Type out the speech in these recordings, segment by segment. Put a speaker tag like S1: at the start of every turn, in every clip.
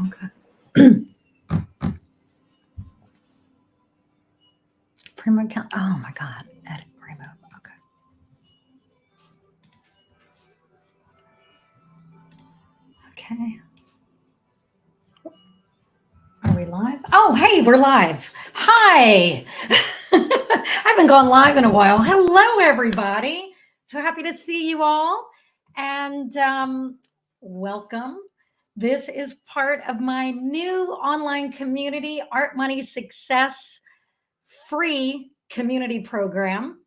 S1: Okay. Primo account. Oh my God. Edit primo. Okay. Okay. Are we live? Oh, hey, we're live. Hi. I haven't gone live in a while. Hello, everybody. So happy to see you all. And welcome. This is part of my new online community, Art Money Success free community program.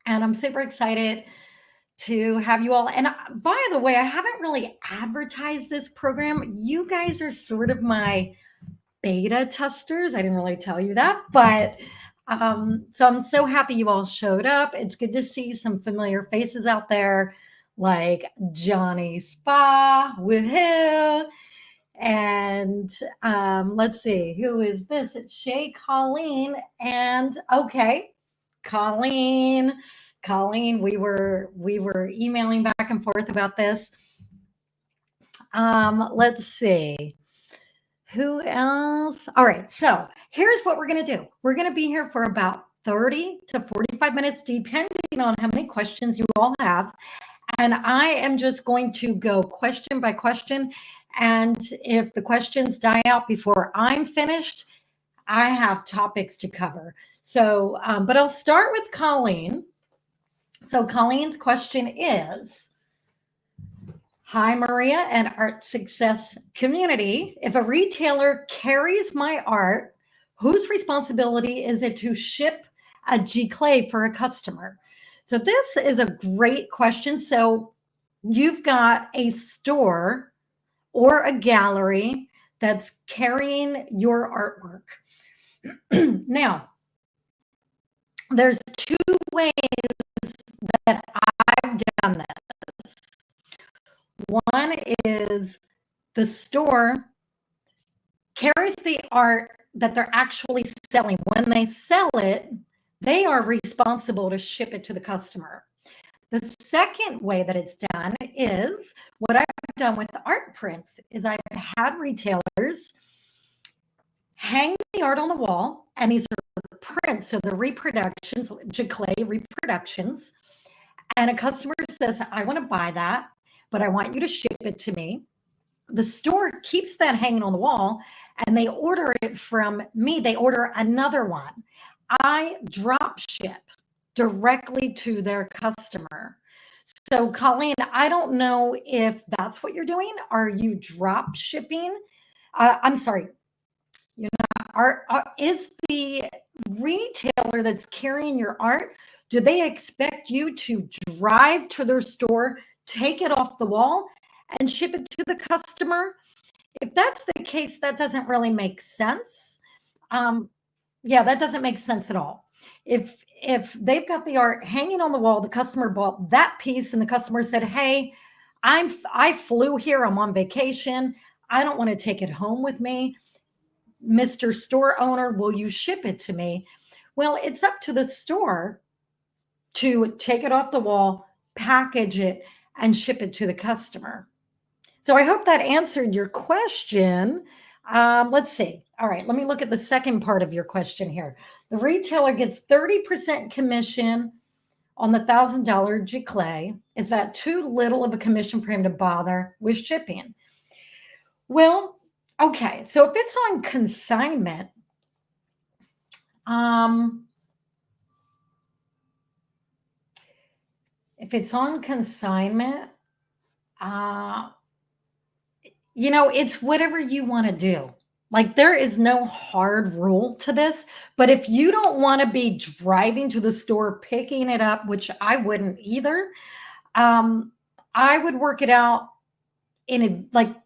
S1: And I'm super excited to have you all. And by the way, I haven't really advertised this program. You guys are sort of my beta testers. I didn't really tell you that, but so I'm so happy you all showed up. It's good to see some familiar faces out there like Johnny Spa, woohoo. And let's see, who is this? It's Shay Colleen. And okay, Colleen, we were emailing back and forth about this. Let's see. Who else? All right. So here's what we're going to do. We're going to be here for about 30 to 45 minutes, depending on how many questions you all have. And I am just going to go question by question. And if the questions die out before I'm finished, I have topics to cover. So, but I'll start with Colleen. So Colleen's question is, hi, Maria and Art Success Community. If a retailer carries my art, whose responsibility is it to ship a giclée for a customer? So this is a great question. So you've got a store or a gallery that's carrying your artwork. Now, there's two ways that I've done this. One is the store carries the art that they're actually selling. When they sell it, they are responsible to ship it to the customer. The second way that it's done is what I've done with the art prints is I've had retailers hang the art on the wall, and these are prints, so the reproductions, giclée reproductions, and a customer says, I want to buy that, but I want you to ship it to me. The store keeps that hanging on the wall and they order it from me. They order another one. I drop ship directly to their customer. So, Colleen, I don't know if that's what you're doing. Are you drop shipping? I'm sorry. You're not. Is the retailer that's carrying your art, do they expect you to drive to their store, take it off the wall, and ship it to the customer? If that's the case, that doesn't really make sense. Yeah, that doesn't make sense at all. If they've got the art hanging on the wall, the customer bought that piece, and the customer said, "Hey, I flew here. I'm on vacation. I don't want to take it home with me. Mr. Store owner, will you ship it to me?" Well, it's up to the store to take it off the wall, package it, and ship it to the customer. So I hope that answered your question. Let's see. All right, let me look at the second part of your question here. The retailer gets 30% commission on the $1,000 giclée. Is that too little of a commission for him to bother with shipping? Well, okay. So if it's on consignment, if it's on consignment, it's whatever you want to do. Like, there is no hard rule to this, but if you don't want to be driving to the store, picking it up, which I wouldn't either, I would work it out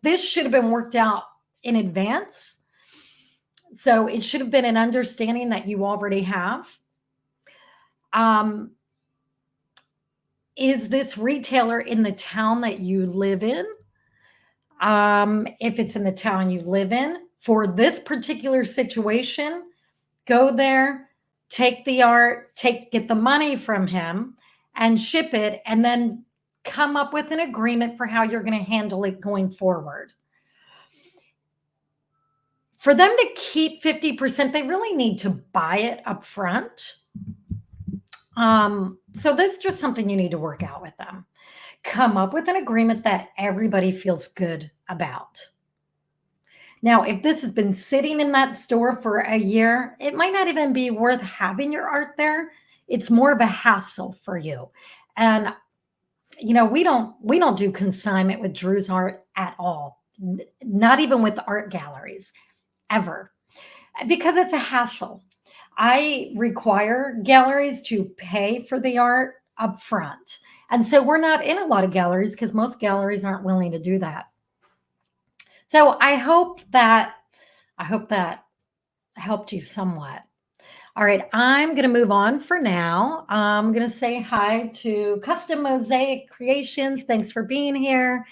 S1: this should have been worked out in advance. So it should have been an understanding that you already have. Is this retailer in the town that you live in? If it's in the town you live in, for this particular situation, go there, take the art, get the money from him and ship it, and then come up with an agreement for how you're going to handle it going forward. For them to keep 50%, they really need to buy it up front. So this is just something you need to work out with them. Come up with an agreement that everybody feels good about. Now, if this has been sitting in that store for a year, it might not even be worth having your art there. It's more of a hassle for you. And we don't do consignment with Drew's art at all. Not even with art galleries ever, because it's a hassle. I require galleries to pay for the art up front. And so we're not in a lot of galleries because most galleries aren't willing to do that. So I hope that helped you somewhat. All right, I'm going to move on for now. I'm going to say hi to Custom Mosaic Creations. Thanks for being here.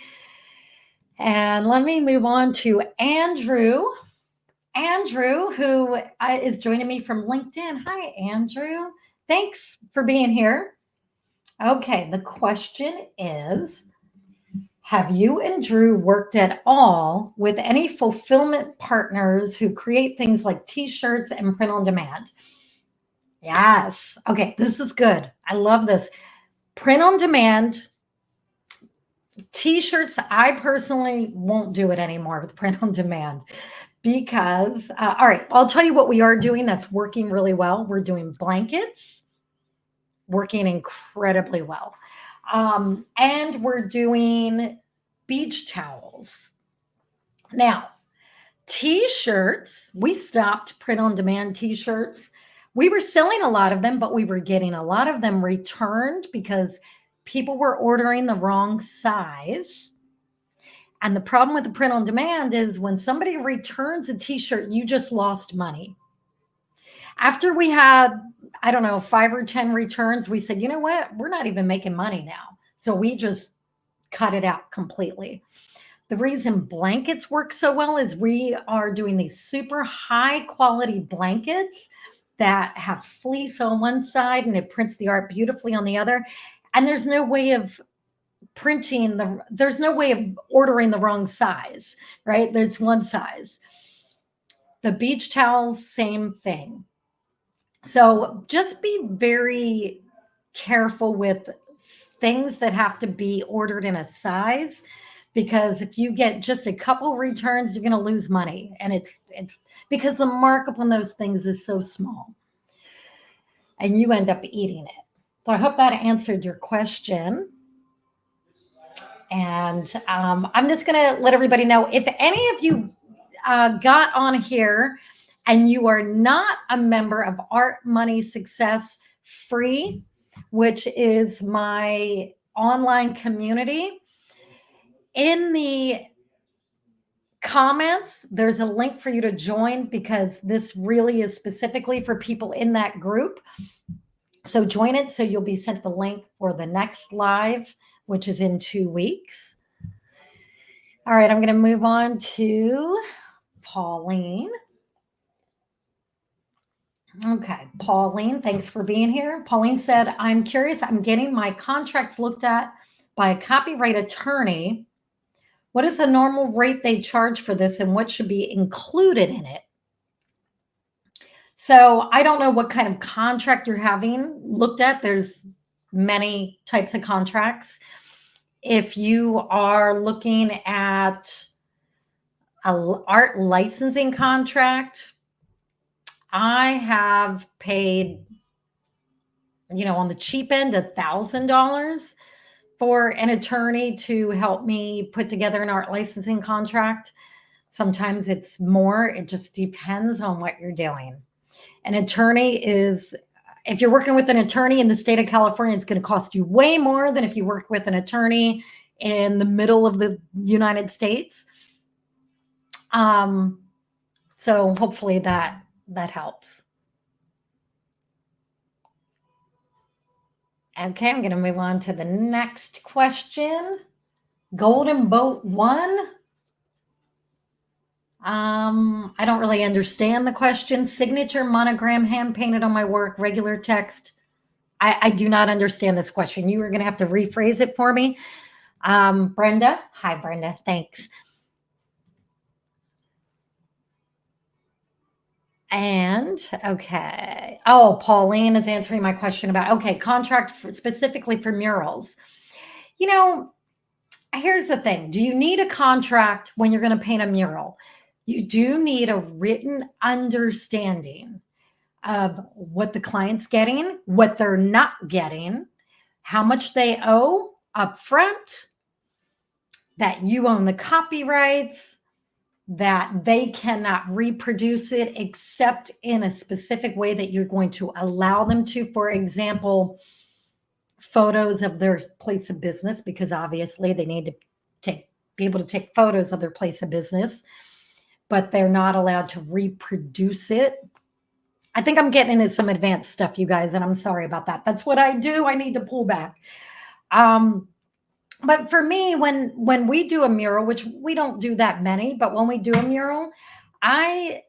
S1: And let me move on to Andrew. Andrew, who is joining me from LinkedIn. Hi, Andrew. Thanks for being here. Okay, the question is, have you and Drew worked at all with any fulfillment partners who create things like t-shirts and print on demand? Yes. Okay, this is good. I love this. Print on demand, t-shirts. I personally won't do it anymore with print on demand because, all right, I'll tell you what we are doing that's working really well. We're doing blankets, working incredibly well. And we're doing beach towels. Now, t-shirts, we stopped print on demand t-shirts. We were selling a lot of them, but we were getting a lot of them returned because people were ordering the wrong size. And the problem with the print on demand is when somebody returns a t-shirt, you just lost money. After we had, I don't know, 5 or 10 returns, we said, you know what? We're not even making money now. So we just cut it out completely. The reason blankets work so well is we are doing these super high quality blankets that have fleece on one side and it prints the art beautifully on the other. And there's no way of there's no way of ordering the wrong size, right? There's one size. The beach towels, same thing. So just be very careful with things that have to be ordered in a size, because if you get just a couple returns, you're going to lose money. And it's because the markup on those things is so small and you end up eating it. So I hope that answered your question. And I'm just going to let everybody know, if any of you got on here and you are not a member of Art Money Success Free, which is my online community, in the comments, there's a link for you to join, because this really is specifically for people in that group. So join it so you'll be sent the link for the next live, which is in 2 weeks. All right, I'm going to move on to Pauline. Okay, Pauline, thanks for being here. Pauline said, I'm curious, I'm getting my contracts looked at by a copyright attorney. What is the normal rate they charge for this and what should be included in it? So I don't know what kind of contract you're having looked at. There's many types of contracts. If you are looking at an art licensing contract, I have paid, on the cheap end, $1,000 for an attorney to help me put together an art licensing contract. Sometimes it's more. It just depends on what you're doing. An attorney is, if you're working with an attorney in the state of California, it's going to cost you way more than if you work with an attorney in the middle of the United States. So hopefully that helps. Okay, I'm going to move on to the next question. Golden Boat 1. I don't really understand the question. Signature, monogram, hand painted on my work, regular text. I do not understand this question. You are going to have to rephrase it for me. Brenda. Hi, Brenda. Thanks. And okay. Oh, Pauline is answering my question about, okay, contract specifically for murals. You know, here's the thing. Do you need a contract when you're going to paint a mural? You do need a written understanding of what the client's getting, what they're not getting, how much they owe up front, that you own the copyrights, that they cannot reproduce it except in a specific way that you're going to allow them to. For example, photos of their place of business, because obviously they need to be able to take photos of their place of business, but they're not allowed to reproduce it. I think I'm getting into some advanced stuff, you guys, and I'm sorry about that. That's what I do. I need to pull back. But for me, when we do a mural, which we don't do that many, but when we do a mural, I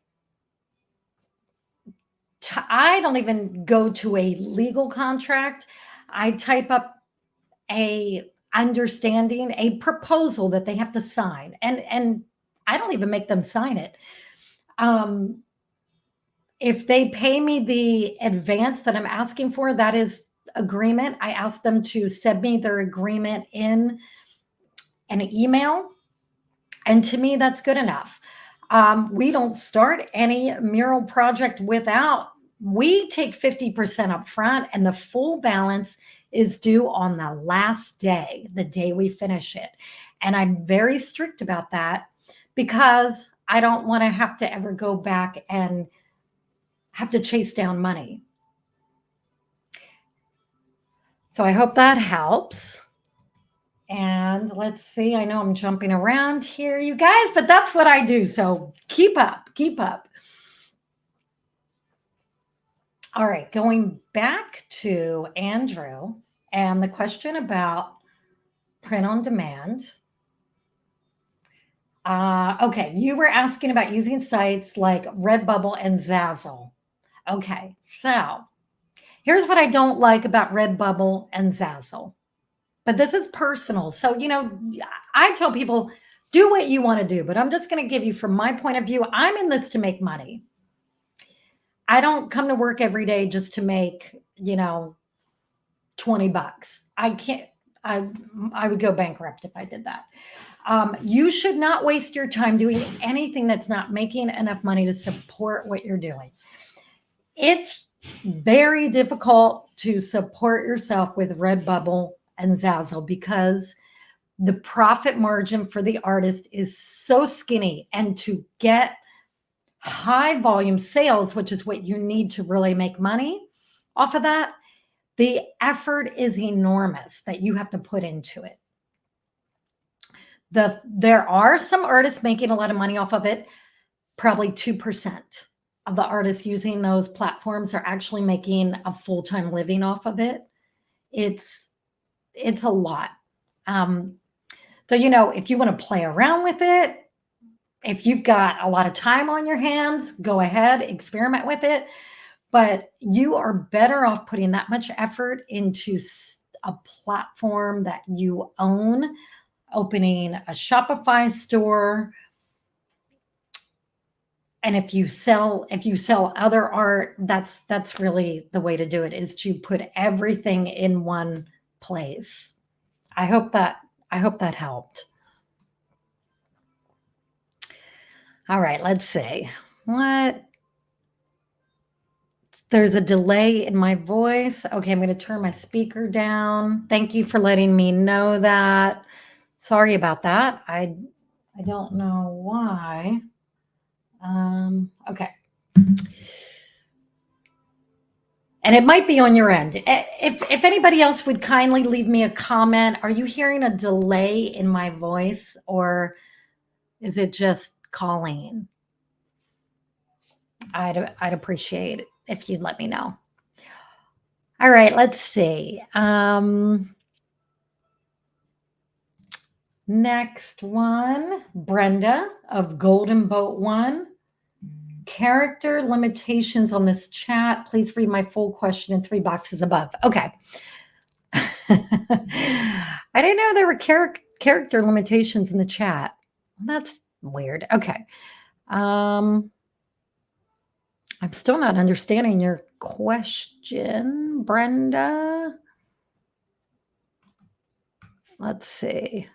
S1: don't even go to a legal contract. I type up a understanding, a proposal that they have to sign, and I don't even make them sign it. If they pay me the advance that I'm asking for, that is agreement. I ask them to send me their agreement in an email. And to me, that's good enough. We don't start any mural project without, we take 50% up front, and the full balance is due on the last day, the day we finish it. And I'm very strict about that because I don't want to have to ever go back and have to chase down money. So I hope that helps. And let's see, I know I'm jumping around here, you guys, but that's what I do. So keep up, keep up. All right, going back to Andrew and the question about print on demand. Okay, you were asking about using sites like Redbubble and Zazzle. Okay, so here's what I don't like about Redbubble and Zazzle. But this is personal. So, I tell people, do what you want to do, but I'm just going to give you, from my point of view, I'm in this to make money. I don't come to work every day just to make, $20. I can't, I would go bankrupt if I did that. You should not waste your time doing anything that's not making enough money to support what you're doing. It's very difficult to support yourself with Redbubble and Zazzle because the profit margin for the artist is so skinny, and to get high volume sales, which is what you need to really make money off of that, the effort is enormous that you have to put into it. There are some artists making a lot of money off of it. Probably 2% of the artists using those platforms are actually making a full-time living off of it. It's a lot. So, if you want to play around with it, if you've got a lot of time on your hands, go ahead, experiment with it. But you are better off putting that much effort into a platform that you own, opening a Shopify store. And if you sell other art, that's really the way to do it, is to put everything in one place. I hope that helped. All right, let's see. There's a delay in my voice. Okay, I'm going to turn my speaker down. Thank you for letting me know that. Sorry about that. I don't know why. Okay. And it might be on your end. If anybody else would kindly leave me a comment. Are you hearing a delay in my voice, or is it just Colleen? I'd appreciate it if you'd let me know. All right, let's see. Next one, Brenda of Golden Boat One. Character limitations on this chat. Please read my full question in 3 boxes above. Okay. I didn't know there were character limitations in the chat. That's weird. Okay. I'm still not understanding your question, Brenda. Let's see.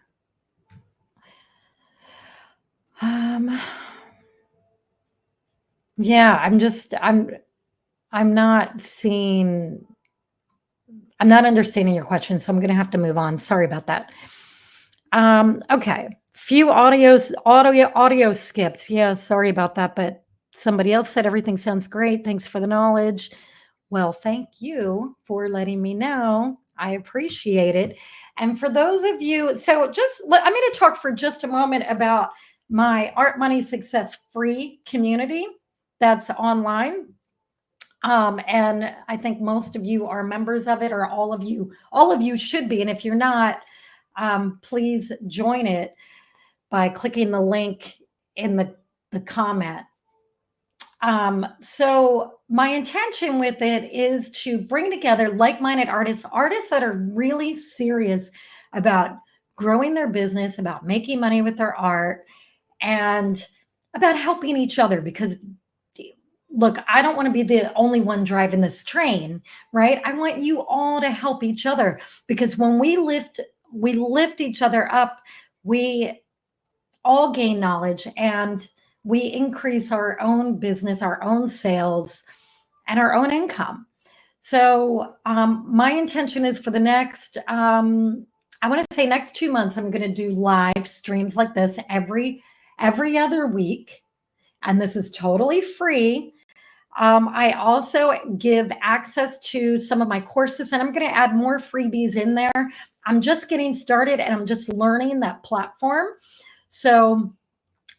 S1: Um, yeah, I'm not seeing, I'm not understanding your question, so I'm going to have to move on. Sorry about that. Okay. Few audio skips. Yeah, sorry about that, but somebody else said everything sounds great. Thanks for the knowledge. Well, thank you for letting me know. I appreciate it. And for those of you, so I'm going to talk for just a moment about my Art Money Success free community that's online. And I think most of you are members of it, or all of you should be. And if you're not, please join it by clicking the link in the comment. So my intention with it is to bring together like-minded artists that are really serious about growing their business, about making money with their art, and about helping each other. Because look, I don't want to be the only one driving this train, right? I want you all to help each other, because when we lift each other up, we all gain knowledge, and we increase our own business, our own sales, and our own income. So my intention is for the next, I want to say next 2 months, I'm going to do live streams like this every other week, and this is totally free. I also give access to some of my courses, and I'm going to add more freebies in there. I'm just getting started, and I'm just learning that platform. So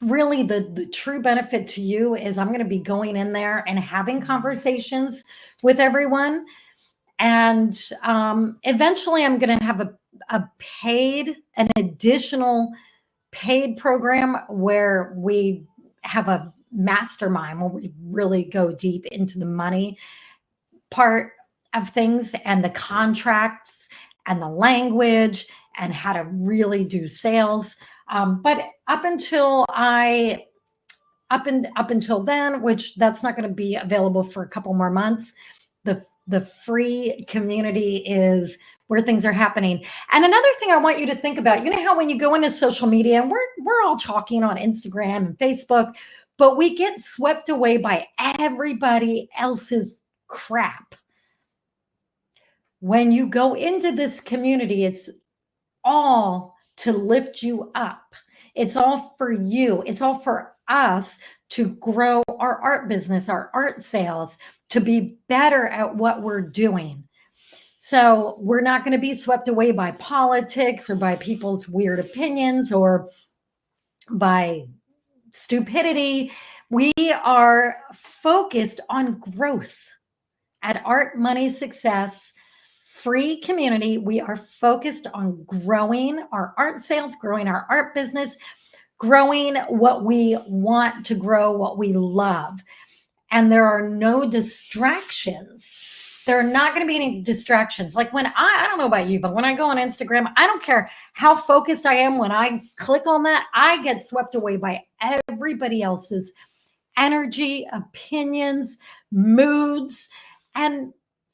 S1: really the true benefit to you is I'm going to be going in there and having conversations with everyone. And eventually I'm going to have an additional paid program where we have a mastermind where we really go deep into the money part of things, and the contracts, and the language, and how to really do sales. But up until then, which that's not going to be available for a couple more months, the free community is where things are happening. And another thing I want you to think about, you know how when you go into social media, and we're all talking on Instagram and Facebook, but we get swept away by everybody else's crap. When you go into this community, it's all to lift you up. It's all for you. It's all for us to grow our art business, our art sales, to be better at what we're doing. So we're not going to be swept away by politics or by people's weird opinions or by stupidity. We are focused on growth at Art Money Success free community. We are focused on growing our art sales, growing our art business, growing what we want to grow, what we love. And there are no distractions. There are not going to be any distractions. Like when I don't know about you, but when I go on Instagram, I don't care how focused I am. When I click on that, I get swept away by everybody else's energy, opinions, moods. And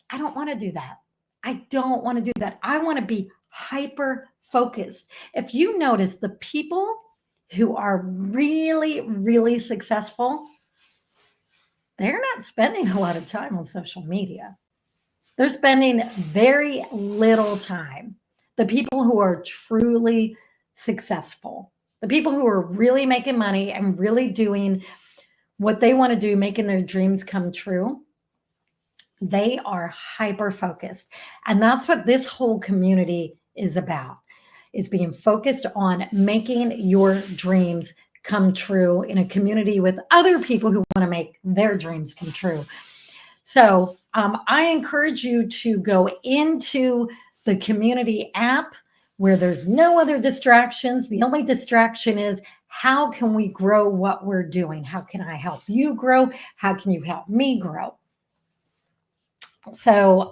S1: I don't want to do that. I don't want to do that. I want to be hyper focused. If you notice, the people who are really, really successful, they're not spending a lot of time on social media. They're spending very little time. The people who are truly successful, the people who are really making money and really doing what they want to do, making their dreams come true, they are hyper focused. And that's what this whole community is about. It's being focused on making your dreams come true in a community with other people who want to make their dreams come true. So I encourage you to go into the community app where there's no other distractions. The only distraction is, how can we grow what we're doing? How can I help you grow? How can you help me grow? So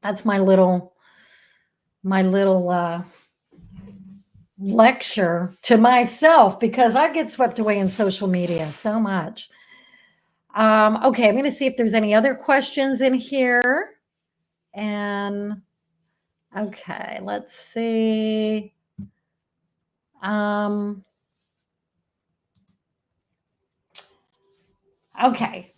S1: that's my little lecture to myself, because I get swept away in social media so much. Okay, I'm going to see if there's any other questions in here. And okay, let's see. Okay.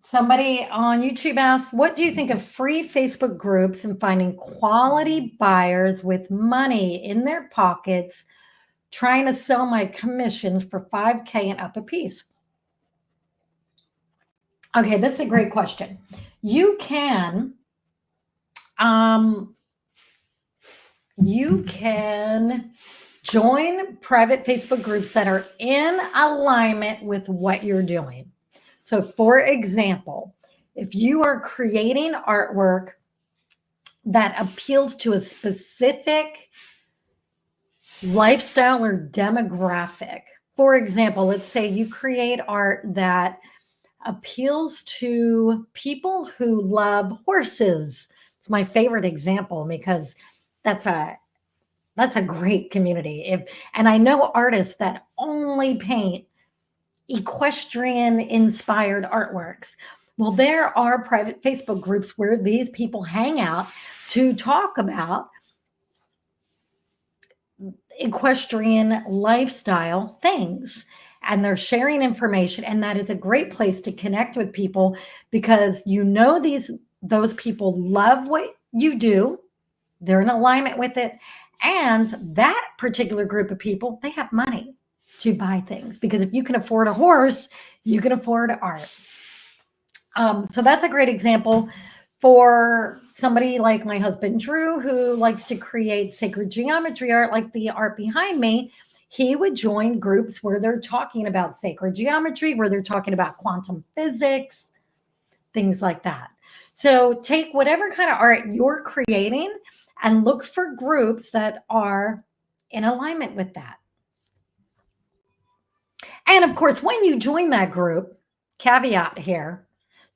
S1: Somebody on YouTube asked, what do you think of free Facebook groups and finding quality buyers with money in their pockets trying to sell my commissions for 5K and up a piece? Okay, this is a great question. You can join private Facebook groups that are in alignment with what you're doing. So for example, if you are creating artwork that appeals to a specific lifestyle or demographic, for example, let's say you create art that appeals to people who love horses. It's my favorite example because that's a great community. And I know artists that only paint equestrian inspired artworks. Well, there are private Facebook groups where these people hang out to talk about equestrian lifestyle things, and they're sharing information, and that is a great place to connect with people because those people love what you do, they're in alignment with it, and that particular group of people, they have money to buy things, because if you can afford a horse, you can afford art. So that's a great example for somebody like my husband, Drew, who likes to create sacred geometry art, like the art behind me. He would join groups where they're talking about sacred geometry, where they're talking about quantum physics, things like that. So take whatever kind of art you're creating and look for groups that are in alignment with that. And of course, when you join that group, caveat here,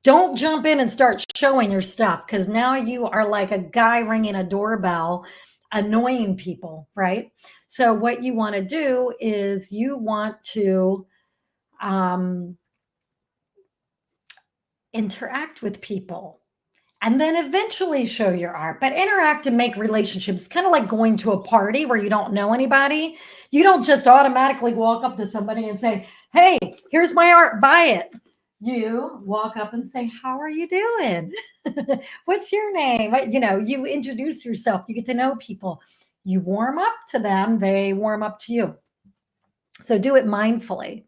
S1: don't jump in and start showing your stuff, because now you are like a guy ringing a doorbell, annoying people, right? So what you want to do is you want to interact with people and then eventually show your art. But interact and make relationships, kind of like going to a party where you don't know anybody. You don't just automatically walk up to somebody and say, hey, here's my art, buy it. You walk up and say, how are you doing? What's your name? You introduce yourself. You get to know people. You warm up to them. They warm up to you. So do it mindfully.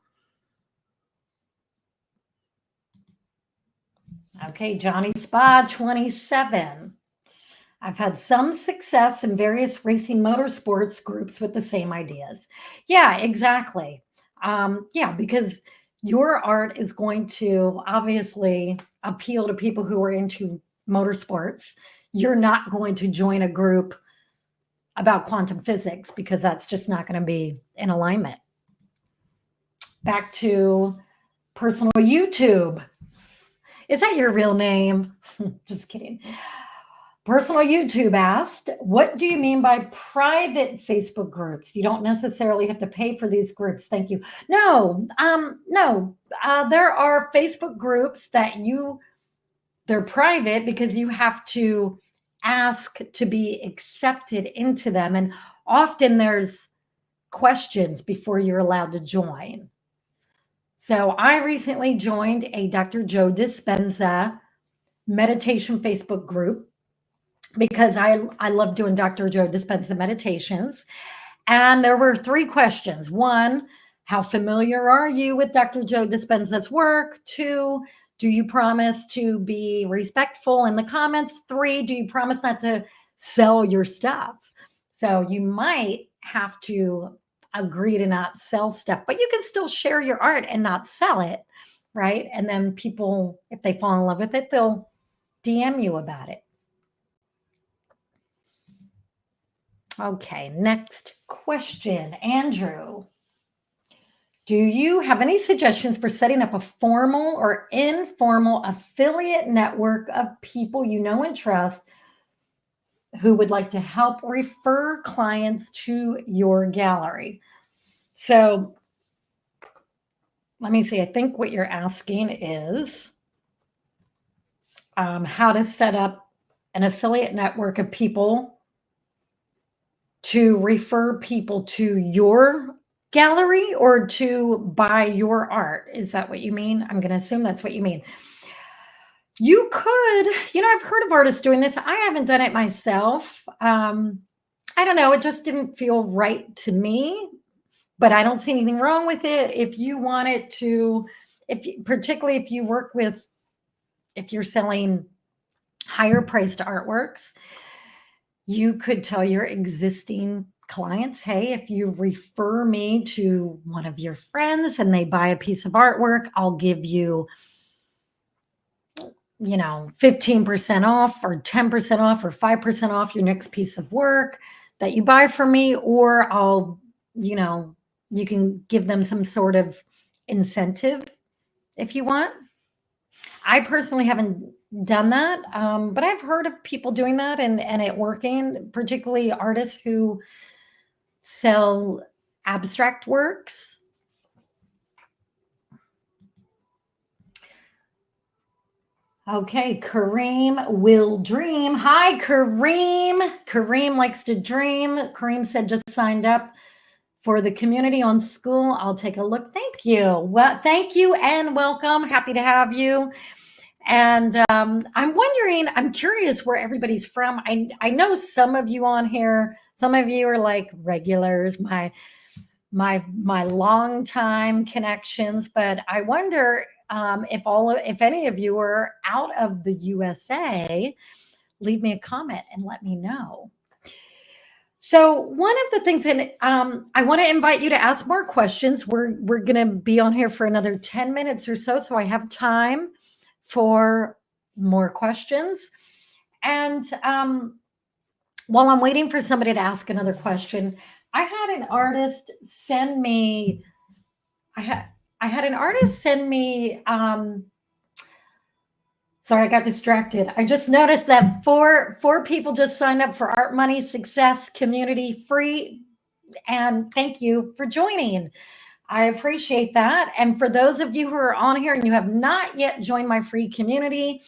S1: Okay, Johnny Spa 27. I've had some success in various racing motorsports groups with the same ideas. Yeah, exactly. Because your art is going to obviously appeal to people who are into motorsports. You're not going to join a group about quantum physics because that's just not going to be in alignment. Back to personal YouTube. Is that your real name? Just kidding. Personal YouTube asked, what do you mean by private Facebook groups? You don't necessarily have to pay for these groups. Thank you. No. There are Facebook groups that they're private because you have to ask to be accepted into them. And often there's questions before you're allowed to join. So I recently joined a Dr. Joe Dispenza meditation Facebook group because I love doing Dr. Joe Dispenza meditations. And there were 3 questions. 1, how familiar are you with Dr. Joe Dispenza's work? 2, do you promise to be respectful in the comments? 3, do you promise not to sell your stuff? So you might have to agree to not sell stuff, but you can still share your art and not sell it, right? And then people, if they fall in love with it, they'll DM you about it. Okay, next question. Andrew, do you have any suggestions for setting up a formal or informal affiliate network of people you know and trust who would like to help refer clients to your gallery? So let me see. I think what you're asking is how to set up an affiliate network of people to refer people to your gallery or to buy your art. Is that what you mean? I'm going to assume that's what you mean. You could, I've heard of artists doing this. I haven't done it myself. I don't know. It just didn't feel right to me, but I don't see anything wrong with it. If you wanted to, particularly if you work with, if you're selling higher priced artworks, you could tell your existing clients, hey, if you refer me to one of your friends and they buy a piece of artwork, I'll give you, 15% off or 10% off or 5% off your next piece of work that you buy from me, or you can give them some sort of incentive if you want. I personally haven't done that, but I've heard of people doing that and it working, particularly artists who sell abstract works. Okay, Kareem will dream. Hi, Kareem. Kareem likes to dream. Kareem said just signed up for the community on school. I'll take a look. Thank you. Well, thank you and welcome. Happy to have you. And I'm wondering, I'm curious where everybody's from. I know some of you on here, some of you are like regulars, my long-time connections, but I wonder if any of you are out of the USA, leave me a comment and let me know. So one of the things, and I want to invite you to ask more questions. We're going to be on here for another 10 minutes or so I have time for more questions. And while I'm waiting for somebody to ask another question, I had an artist send me, I had an artist send me, sorry, I got distracted. I just noticed that four people just signed up for Art Money Success Community Free. And thank you for joining. I appreciate that. And for those of you who are on here and you have not yet joined my free community,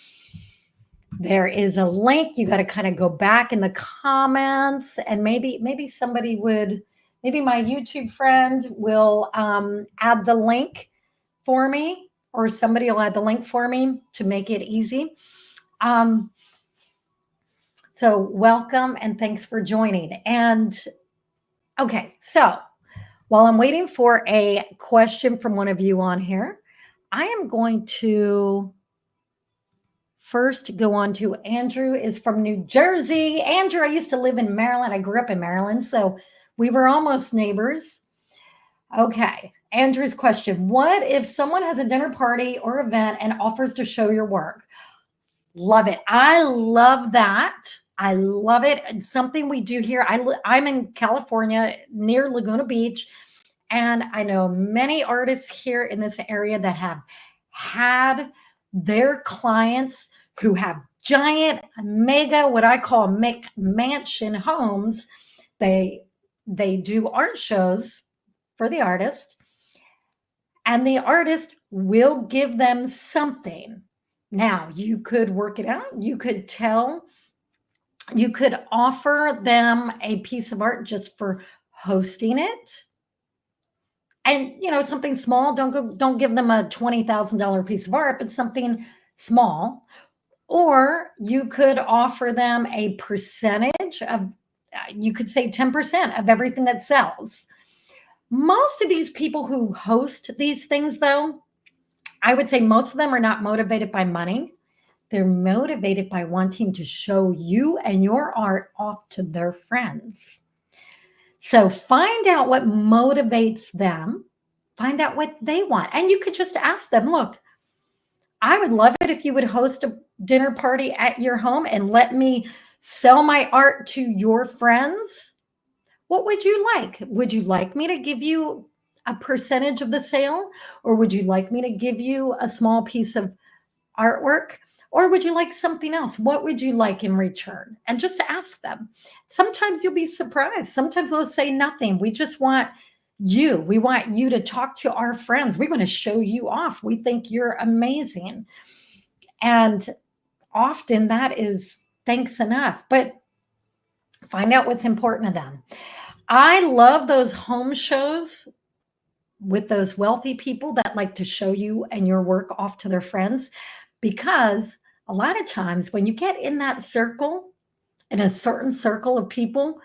S1: there is a link. You got to kind of go back in the comments and maybe somebody would, maybe my YouTube friend will add the link for me, or somebody will add the link for me to make it easy. So welcome and thanks for joining. And okay, so while I'm waiting for a question from one of you on here, I am going to first go on to Andrew is from New Jersey. Andrew, I used to live in Maryland. I grew up in Maryland, so we were almost neighbors. Okay, Andrew's question. What if someone has a dinner party or event and offers to show your work? Love it. I love that. I love it. It's something we do here. I'm in California near Laguna Beach, and I know many artists here in this area that have had their clients who have giant, mega, what I call McMansion homes. They do art shows for the artist, and the artist will give them something. Now, you could work it out. You could offer them a piece of art just for hosting it. And, something small. Don't give them a $20,000 piece of art, but something small. Or you could offer them a percentage of, you could say 10% of everything that sells. Most of these people who host these things, though, I would say most of them are not motivated by money. They're motivated by wanting to show you and your art off to their friends. So find out what motivates them. Find out what they want. And you could just ask them, look, I would love it if you would host a dinner party at your home and let me sell my art to your friends. What would you like? Would you like me to give you a percentage of the sale? Or would you like me to give you a small piece of artwork? Or would you like something else? What would you like in return? And just ask them. Sometimes you'll be surprised. Sometimes they'll say nothing. We just want We want you to talk to our friends. We want to show you off. We think you're amazing. And often that is thanks enough, but find out what's important to them. I love those home shows with those wealthy people that like to show you and your work off to their friends, because a lot of times when you get in that circle, in a certain circle of people,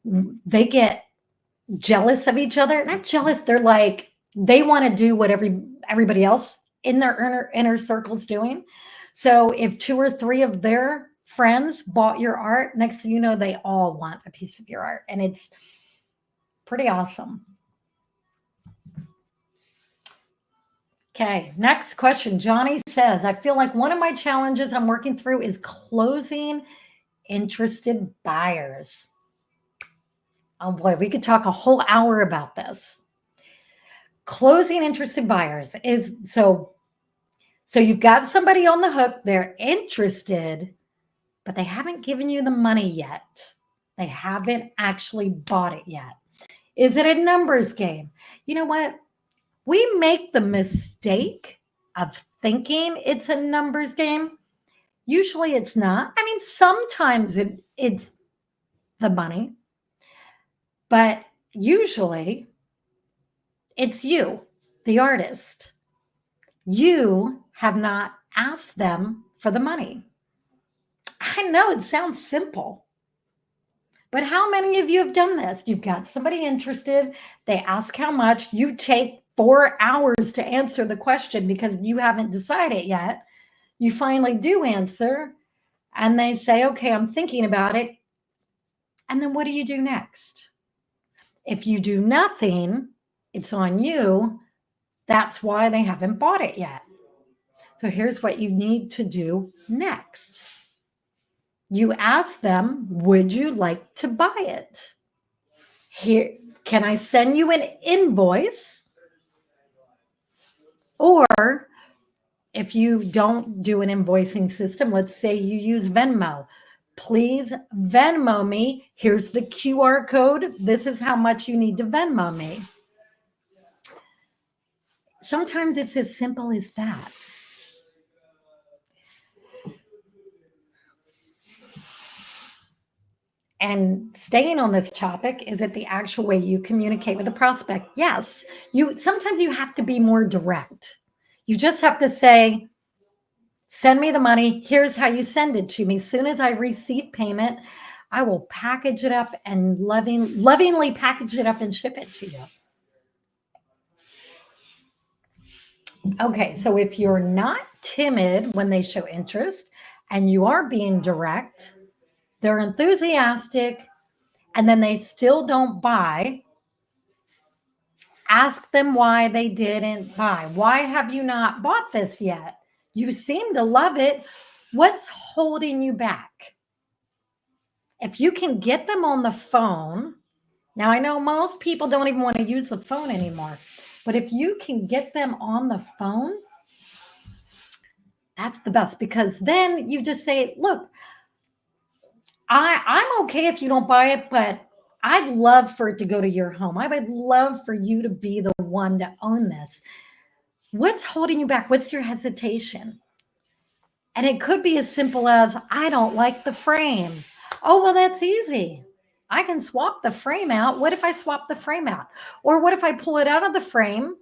S1: they get jealous of each other. Not jealous, they're like, they want to do what everybody else in their inner circle's doing. So if 2 or 3 of their friends bought your art, next thing you know, they all want a piece of your art. And it's pretty awesome. Okay, next question. Johnny says, I feel like one of my challenges I'm working through is closing interested buyers. Oh boy, we could talk a whole hour about this. Closing interested buyers is so you've got somebody on the hook, they're interested, but they haven't given you the money yet. They haven't actually bought it yet. Is it a numbers game? You know what? We make the mistake of thinking it's a numbers game. Usually it's not. I mean, sometimes it's the money, but usually it's you, the artist. You have not asked them for the money. I know it sounds simple, but how many of you have done this? You've got somebody interested, they ask how much, you take 4 hours to answer the question because you haven't decided yet. You finally do answer, and they say, okay, I'm thinking about it. And then what do you do next? If you do nothing, it's on you. That's why they haven't bought it yet. So here's what you need to do next. You ask them, would you like to buy it? Here, can I send you an invoice? Or if you don't do an invoicing system, let's say you use Venmo. Please Venmo me. Here's the QR code. This is how much you need to Venmo me. Sometimes it's as simple as that. And staying on this topic, is it the actual way you communicate with the prospect? Yes. Sometimes you have to be more direct. You just have to say, send me the money. Here's how you send it to me. As soon as I receive payment, I will package it up and lovingly package it up and ship it to you. Okay, so if you're not timid when they show interest and you are being direct, they're enthusiastic, and then they still don't buy, ask them why they didn't buy. Why have you not bought this yet? You seem to love it. What's holding you back? If you can get them on the phone, now I know most people don't even want to use the phone anymore, but if you can get them on the phone, that's the best, because then you just say, look, I'm okay if you don't buy it, but I'd love for it to go to your home. I would love for you to be the one to own this. What's holding you back? What's your hesitation? And it could be as simple as, I don't like the frame. Oh, well, that's easy. I can swap the frame out. What if I swap the frame out? Or what if I pull it out of the frame?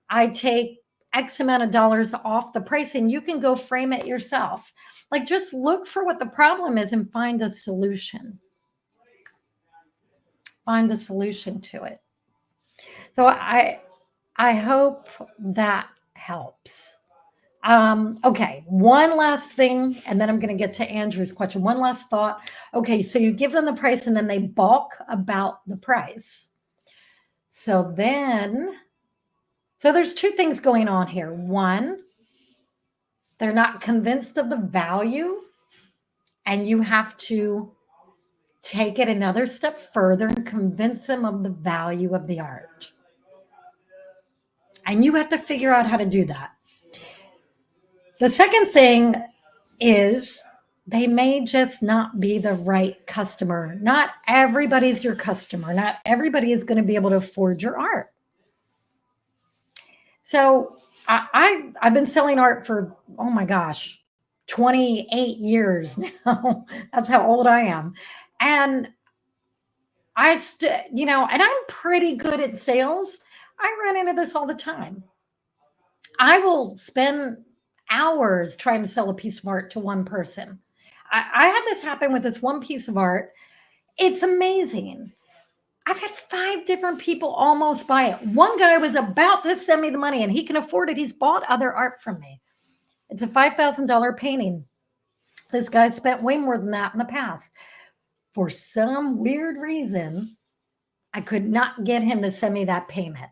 S1: I take X amount of dollars off the price and you can go frame it yourself. Like, just look for what the problem is and find a solution. Find a solution to it. So I hope that helps. Okay, one last thing, and then I'm going to get to Andrew's question. One last thought. Okay, so you give them the price and then they balk about the price. So there's 2 things going on here. One, they're not convinced of the value, and you have to take it another step further and convince them of the value of the art. And you have to figure out how to do that. The second thing is they may just not be the right customer. Not everybody's your customer. Not everybody is going to be able to afford your art. So I've been selling art for, oh my gosh, 28 years now. That's how old I am. And and I'm pretty good at sales. I run into this all the time. I will spend hours trying to sell a piece of art to one person. I had this happen with this one piece of art. It's amazing. I've had 5 different people almost buy it. One guy was about to send me the money and he can afford it. He's bought other art from me. It's a $5,000 painting. This guy spent way more than that in the past. For some weird reason, I could not get him to send me that payment.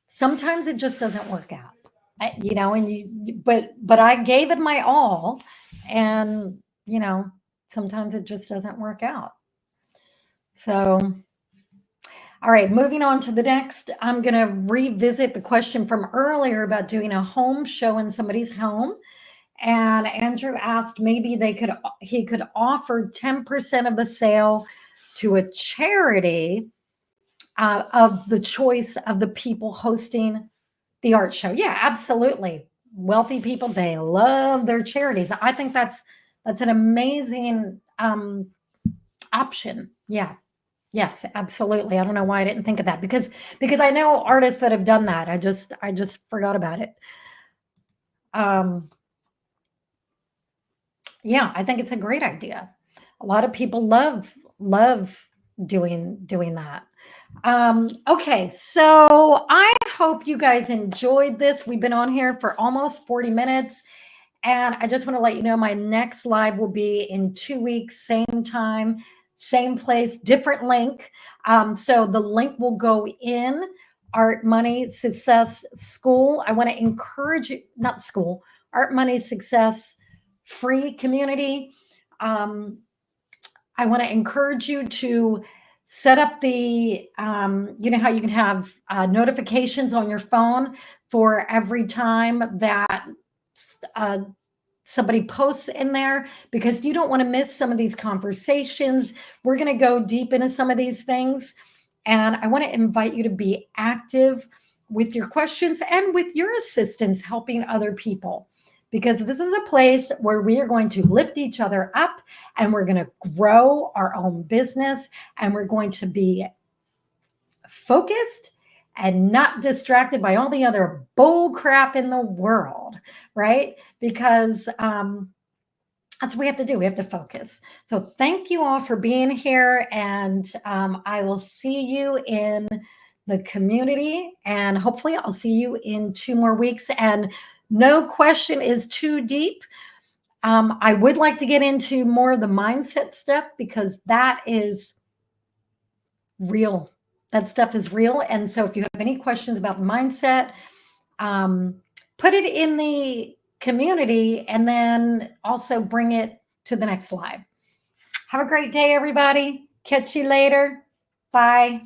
S1: Sometimes it just doesn't work out. But I gave it my all, and sometimes it just doesn't work out. So, all right, moving on to the next, I'm going to revisit the question from earlier about doing a home show in somebody's home. And Andrew asked maybe he could offer 10% of the sale to a charity of the choice of the people hosting the art show. Yeah, absolutely. Wealthy people, they love their charities. I think that's an amazing option. Yeah. Yes, absolutely. I don't know why I didn't think of that because I know artists that have done that. I just forgot about it. Yeah, I think it's a great idea. A lot of people love doing that. Okay, so I hope you guys enjoyed this. We've been on here for almost 40 minutes. And I just want to let you know my next live will be in 2 weeks, same time, same place, different link. So the link will go in Art Money Success School. I want to encourage you, not school, Art Money Success free community. I want to encourage you to set up the, you know how you can have notifications on your phone for every time that somebody posts in there, because you don't want to miss some of these conversations. We're going to go deep into some of these things. And I want to invite you to be active with your questions and with your assistance helping other people, because this is a place where we are going to lift each other up and we're going to grow our own business and we're going to be focused and not distracted by all the other bull crap in the world, right? Because that's what we have to do. We have to focus. So thank you all for being here. And I will see you in the community. And hopefully I'll see you in 2 more weeks. And no question is too deep. I would like to get into more of the mindset stuff because that is real. That stuff is real. And so if you have any questions about mindset, put it in the community and then also bring it to the next live. Have a great day, everybody. Catch you later. Bye.